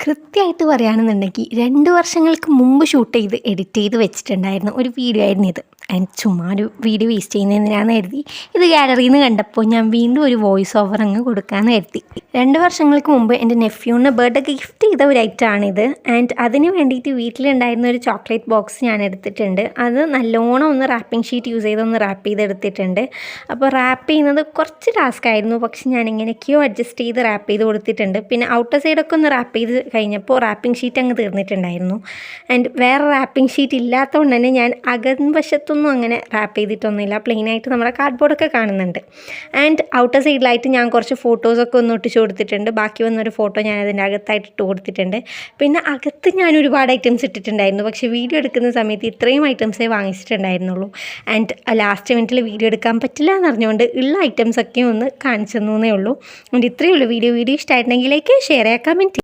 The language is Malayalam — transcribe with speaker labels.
Speaker 1: കൃത്യമായിട്ട് പറയുകയാണെന്നുണ്ടെങ്കിൽ 2 വർഷങ്ങൾക്ക് മുമ്പ് ഷൂട്ട് ചെയ്ത് എഡിറ്റ് ചെയ്ത് വെച്ചിട്ടുണ്ടായിരുന്ന ഒരു വീഡിയോ ആയിരുന്നു ഇത്. ചുമ്മാ ഒരു വീഡിയോ വേസ്റ്റ് ചെയ്യുന്നതിനാന്ന് കരുതി ഇത് ഗാലറിയിൽ നിന്ന് കണ്ടപ്പോൾ ഞാൻ വീണ്ടും ഒരു വോയിസ് ഓവർ അങ്ങ് കൊടുക്കാമെന്ന് കരുതി. 2 വർഷങ്ങൾക്ക് മുമ്പ് എൻ്റെ നെഫ്യൂന് ബർത്ത്ഡേക്ക് ഗിഫ്റ്റ് ചെയ്ത ഒരു ഐറ്റമാണിത്. ആൻഡ് അതിന് വേണ്ടിയിട്ട് വീട്ടിലുണ്ടായിരുന്ന ഒരു ചോക്ലേറ്റ് ബോക്സ് ഞാൻ എടുത്തിട്ടുണ്ട്. അത് നല്ലോണം ഒന്ന് റാപ്പിംഗ് ഷീറ്റ് യൂസ് ചെയ്തൊന്ന് റാപ്പ് ചെയ്തെടുത്തിട്ടുണ്ട്. അപ്പോൾ റാപ്പ് ചെയ്യുന്നത് കുറച്ച് ടാസ്ക് ആയിരുന്നു, പക്ഷെ ഞാൻ എങ്ങനെയൊക്കെയോ അഡ്ജസ്റ്റ് ചെയ്ത് റാപ്പ് ചെയ്ത് കൊടുത്തിട്ടുണ്ട്. പിന്നെ ഔട്ടർ സൈഡൊക്കെ ഒന്ന് റാപ്പ് ചെയ്ത് കഴിഞ്ഞപ്പോൾ റാപ്പിംഗ് ഷീറ്റ് അങ്ങ് തീർന്നിട്ടുണ്ടായിരുന്നു. ആൻഡ് വേറെ റാപ്പിംഗ് ഷീറ്റ് ഇല്ലാത്തതുകൊണ്ട് തന്നെ ഞാൻ അകംവശത്തൊന്നും അങ്ങനെ റാപ്പ് ചെയ്തിട്ടൊന്നുമില്ല. പ്ലെയിനായിട്ട് നമ്മുടെ കാർഡ്ബോർഡൊക്കെ കാണുന്നുണ്ട്. ആൻഡ് ഔട്ടർ സൈഡിലായിട്ട് ഞാൻ കുറച്ച് ഫോട്ടോസൊക്കെ ഒന്ന് ഒട്ടിച്ച് കൊടുത്തിട്ടുണ്ട്. ബാക്കി വന്നൊരു ഫോട്ടോ ഞാൻ അതിൻ്റെ അകത്തായിട്ട് ഇട്ട് കൊടുത്തിട്ടുണ്ട്. പിന്നെ അകത്ത് ഞാൻ ഒരുപാട് ഐറ്റംസ് ഇട്ടിട്ടുണ്ടായിരുന്നു, പക്ഷേ വീഡിയോ എടുക്കുന്ന സമയത്ത് ഇത്രയും ഐറ്റംസേ വാങ്ങിച്ചിട്ടുണ്ടായിരുന്നുള്ളൂ. ആൻഡ് ലാസ്റ്റ് മിനിറ്റിൽ വീഡിയോ എടുക്കാൻ പറ്റില്ല എന്നറിഞ്ഞുകൊണ്ട് ഉള്ള ഐറ്റംസൊക്കെ ഒന്ന് കാണിച്ചു തന്നേ ഉള്ളൂ. ആൻഡ് ഇത്രയേ ഉള്ളൂ വീഡിയോ ഇഷ്ടമായിട്ടുണ്ടെങ്കിൽ ലൈക്ക് ഷെയർ ചെയ്യുക, കമൻറ്റ്